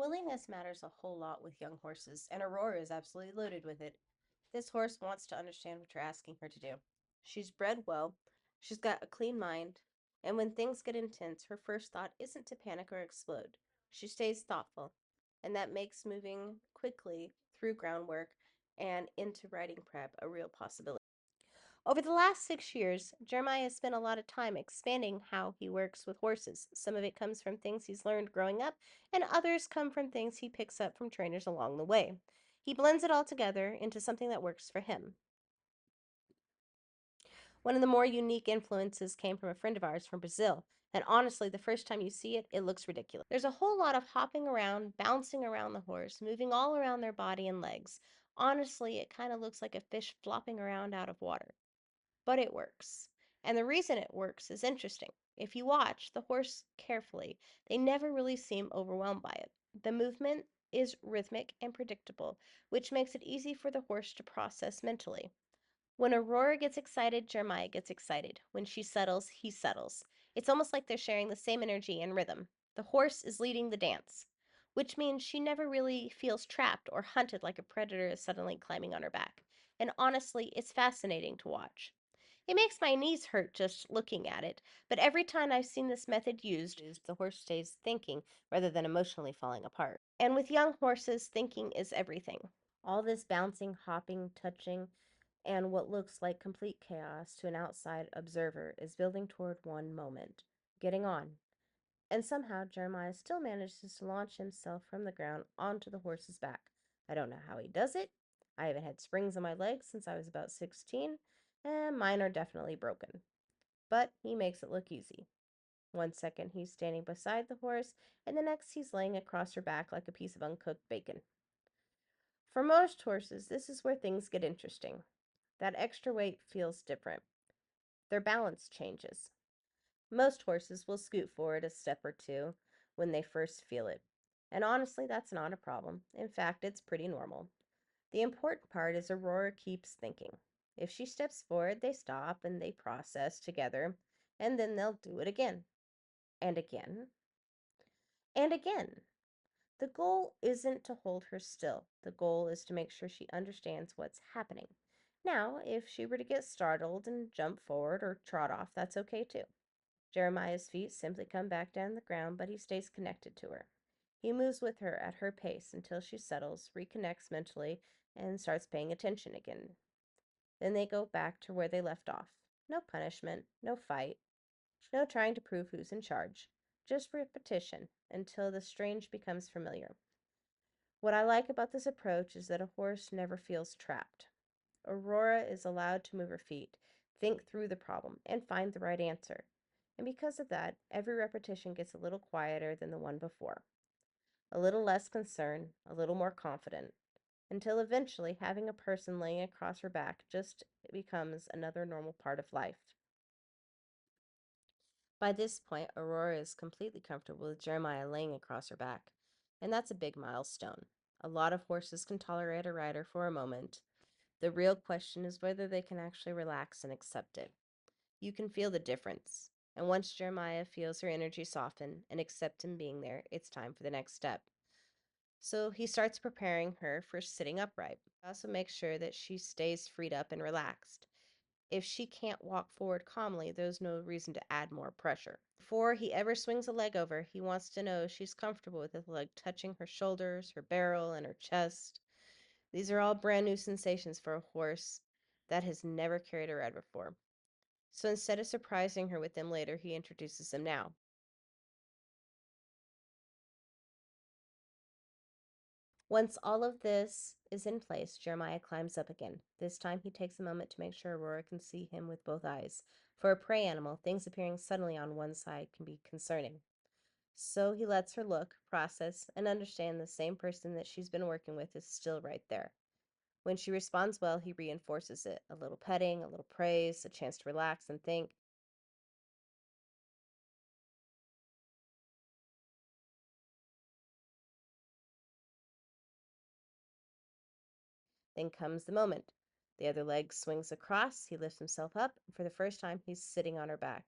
Willingness matters a whole lot with young horses, and Aurora is absolutely loaded with it. This horse wants to understand what you're asking her to do. She's bred well, she's got a clean mind, and when things get intense, her first thought isn't to panic or explode. She stays thoughtful, and that makes moving quickly through groundwork and into riding prep a real possibility. Over the last 6 years, Jeremiah has spent a lot of time expanding how he works with horses. Some of it comes from things he's learned growing up, and others come from things he picks up from trainers along the way. He blends it all together into something that works for him. One of the more unique influences came from a friend of ours from Brazil, and honestly, the first time you see it, it looks ridiculous. There's a whole lot of hopping around, bouncing around the horse, moving all around their body and legs. Honestly, it kind of looks like a fish flopping around out of water, but it works. And the reason it works is interesting. If you watch the horse carefully, they never really seem overwhelmed by it. The movement is rhythmic and predictable, which makes it easy for the horse to process mentally. When Aurora gets excited, Jeremiah gets excited. When she settles, he settles. It's almost like they're sharing the same energy and rhythm. The horse is leading the dance, which means she never really feels trapped or hunted like a predator is suddenly climbing on her back. And honestly, it's fascinating to watch. It makes my knees hurt just looking at it, but every time I've seen this method used, the horse stays thinking rather than emotionally falling apart. And with young horses, thinking is everything. All this bouncing, hopping, touching, and what looks like complete chaos to an outside observer is building toward one moment, getting on. And somehow Jeremiah still manages to launch himself from the ground onto the horse's back. I don't know how he does it. I haven't had springs on my legs since I was about 16, and mine are definitely broken. But he makes it look easy. One second he's standing beside the horse, and the next he's laying across her back like a piece of uncooked bacon. For most horses, this is where things get interesting. That extra weight feels different. Their balance changes. Most horses will scoot forward a step or two when they first feel it. And honestly, that's not a problem. In fact, it's pretty normal. The important part is Aurora keeps thinking. If she steps forward, they stop and they process together, and then they'll do it again, and again, and again. The goal isn't to hold her still. The goal is to make sure she understands what's happening. Now, if she were to get startled and jump forward or trot off, that's okay too. Jeremiah's feet simply come back down the ground, but he stays connected to her. He moves with her at her pace until she settles, reconnects mentally, and starts paying attention again. Then they go back to where they left off. No punishment, no fight, no trying to prove who's in charge. Just repetition until the strange becomes familiar. What I like about this approach is that a horse never feels trapped. Aurora is allowed to move her feet, think through the problem, and find the right answer. And because of that, every repetition gets a little quieter than the one before, a little less concerned, a little more confident, until eventually having a person laying across her back just becomes another normal part of life. By this point, Aurora is completely comfortable with Jeremiah laying across her back, and that's a big milestone. A lot of horses can tolerate a rider for a moment. The real question is whether they can actually relax and accept it. You can feel the difference. And once Jeremiah feels her energy soften and accept him being there, it's time for the next step. So he starts preparing her for sitting upright. He also makes sure that she stays freed up and relaxed. If she can't walk forward calmly, there's no reason to add more pressure. Before he ever swings a leg over, he wants to know she's comfortable with his leg touching her shoulders, her barrel, and her chest. These are all brand new sensations for a horse that has never carried a ride before. So instead of surprising her with them later, he introduces them now. Once all of this is in place, Jeremiah climbs up again. This time he takes a moment to make sure Aurora can see him with both eyes. For a prey animal, things appearing suddenly on one side can be concerning. So he lets her look, process, and understand the same person that she's been working with is still right there. When she responds well, he reinforces it. A little petting, a little praise, a chance to relax and think. Then comes the moment. The other leg swings across, he lifts himself up, and for the first time, he's sitting on her back.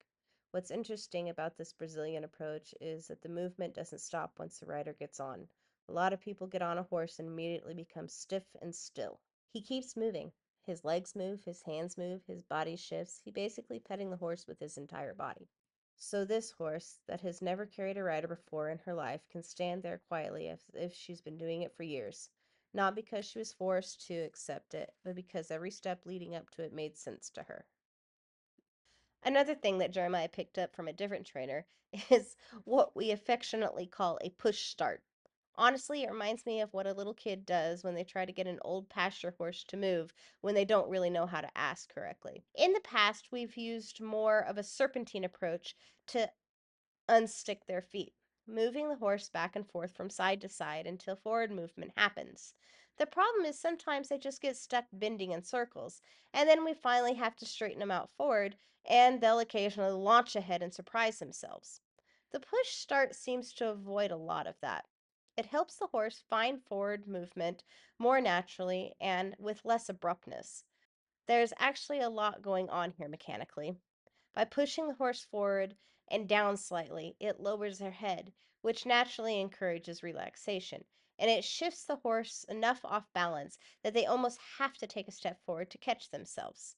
What's interesting about this Brazilian approach is that the movement doesn't stop once the rider gets on. A lot of people get on a horse and immediately become stiff and still. He keeps moving. His legs move, his hands move, his body shifts. He basically petting the horse with his entire body. So this horse that has never carried a rider before in her life can stand there quietly as if she's been doing it for years. Not because she was forced to accept it, but because every step leading up to it made sense to her. Another thing that Jeremiah picked up from a different trainer is what we affectionately call a push start. Honestly, it reminds me of what a little kid does when they try to get an old pasture horse to move when they don't really know how to ask correctly. In the past, we've used more of a serpentine approach to unstick their feet, moving the horse back and forth from side to side until forward movement happens. The problem is sometimes they just get stuck bending in circles, and then we finally have to straighten them out forward, and they'll occasionally launch ahead and surprise themselves. The push start seems to avoid a lot of that. It helps the horse find forward movement more naturally and with less abruptness. There's actually a lot going on here mechanically. By pushing the horse forward and down slightly, it lowers their head, which naturally encourages relaxation, and it shifts the horse enough off balance that they almost have to take a step forward to catch themselves.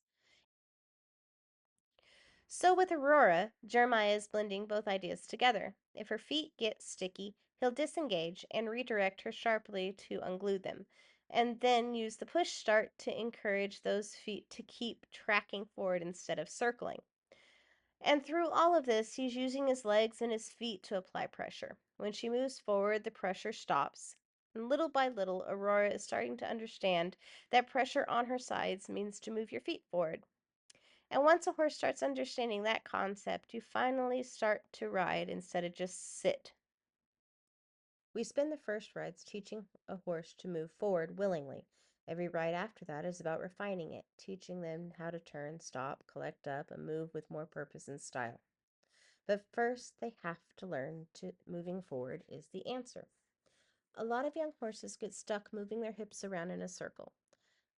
So with Aurora, Jeremiah is blending both ideas together. If her feet get sticky, he'll disengage and redirect her sharply to unglue them, and then use the push start to encourage those feet to keep tracking forward instead of circling. And through all of this, he's using his legs and his feet to apply pressure. When she moves forward, the pressure stops. And little by little, Aurora is starting to understand that pressure on her sides means to move your feet forward. And once a horse starts understanding that concept, you finally start to ride instead of just sit. We spend the first rides teaching a horse to move forward willingly. Every ride after that is about refining it, teaching them how to turn, stop, collect up, and move with more purpose and style. But first, they have to learn to moving forward is the answer. A lot of young horses get stuck moving their hips around in a circle.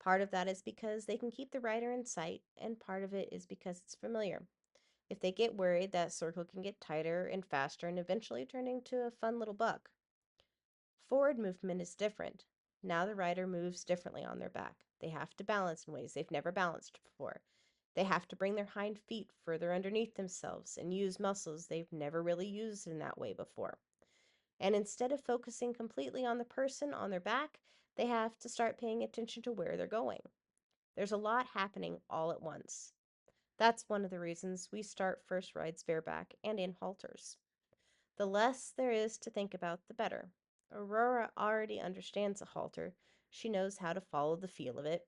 Part of that is because they can keep the rider in sight, and part of it is because it's familiar. If they get worried, that circle can get tighter and faster and eventually turn into a fun little buck. Forward movement is different. Now the rider moves differently on their back. They have to balance in ways they've never balanced before. They have to bring their hind feet further underneath themselves and use muscles they've never really used in that way before. And instead of focusing completely on the person on their back, they have to start paying attention to where they're going. There's a lot happening all at once. That's one of the reasons we start first rides bareback and in halters. The less there is to think about, the better. Aurora already understands a halter. She knows how to follow the feel of it.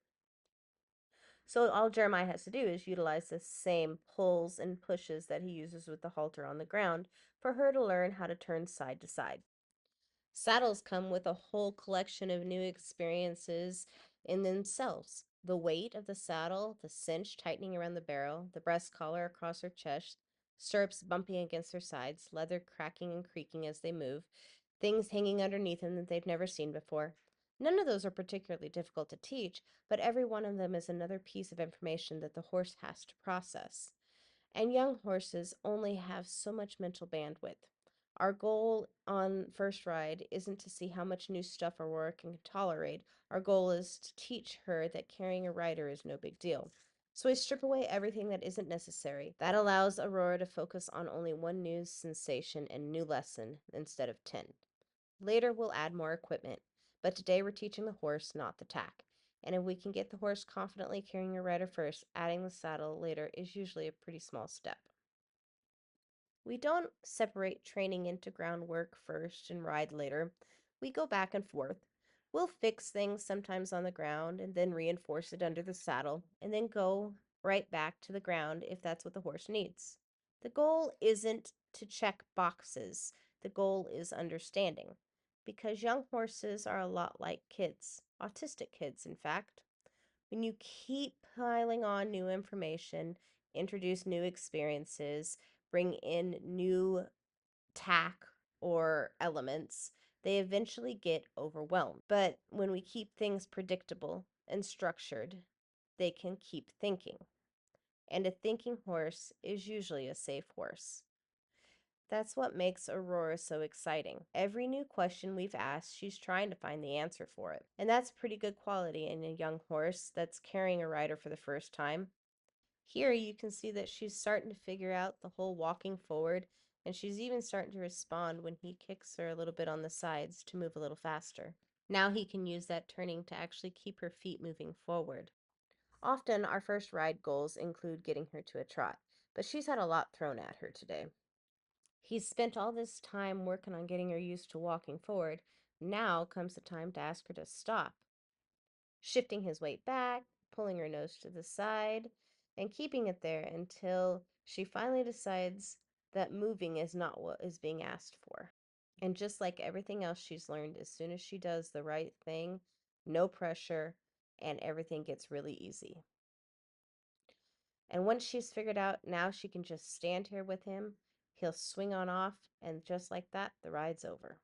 So all Jeremiah has to do is utilize the same pulls and pushes that he uses with the halter on the ground for her to learn how to turn side to side. Saddles come with a whole collection of new experiences in themselves. The weight of the saddle, the cinch tightening around the barrel, the breast collar across her chest, stirrups bumping against her sides, leather cracking and creaking as they move, things hanging underneath them that they've never seen before. None of those are particularly difficult to teach, but every one of them is another piece of information that the horse has to process. And young horses only have so much mental bandwidth. Our goal on First Ride isn't to see how much new stuff Aurora can tolerate. Our goal is to teach her that carrying a rider is no big deal. So we strip away everything that isn't necessary. That allows Aurora to focus on only one new sensation and new lesson instead of 10. Later, we'll add more equipment, but today we're teaching the horse, not the tack. And if we can get the horse confidently carrying a rider first, adding the saddle later is usually a pretty small step. We don't separate training into groundwork first and ride later. We go back and forth. We'll fix things sometimes on the ground and then reinforce it under the saddle, and then go right back to the ground if that's what the horse needs. The goal isn't to check boxes, the goal is understanding. Because young horses are a lot like kids, autistic kids, in fact. When you keep piling on new information, introduce new experiences, bring in new tack or elements, they eventually get overwhelmed. But when we keep things predictable and structured, they can keep thinking. And a thinking horse is usually a safe horse. That's what makes Aurora so exciting. Every new question we've asked, she's trying to find the answer for it. And that's pretty good quality in a young horse that's carrying a rider for the first time. Here you can see that she's starting to figure out the whole walking forward, and she's even starting to respond when he kicks her a little bit on the sides to move a little faster. Now he can use that turning to actually keep her feet moving forward. Often our first ride goals include getting her to a trot, but she's had a lot thrown at her today. He's spent all this time working on getting her used to walking forward. Now comes the time to ask her to stop, shifting his weight back, pulling her nose to the side, and keeping it there until she finally decides that moving is not what is being asked for. And just like everything else she's learned, as soon as she does the right thing, no pressure, and everything gets really easy. And once she's figured out now she can just stand here with him, he'll swing on off, and just like that, the ride's over.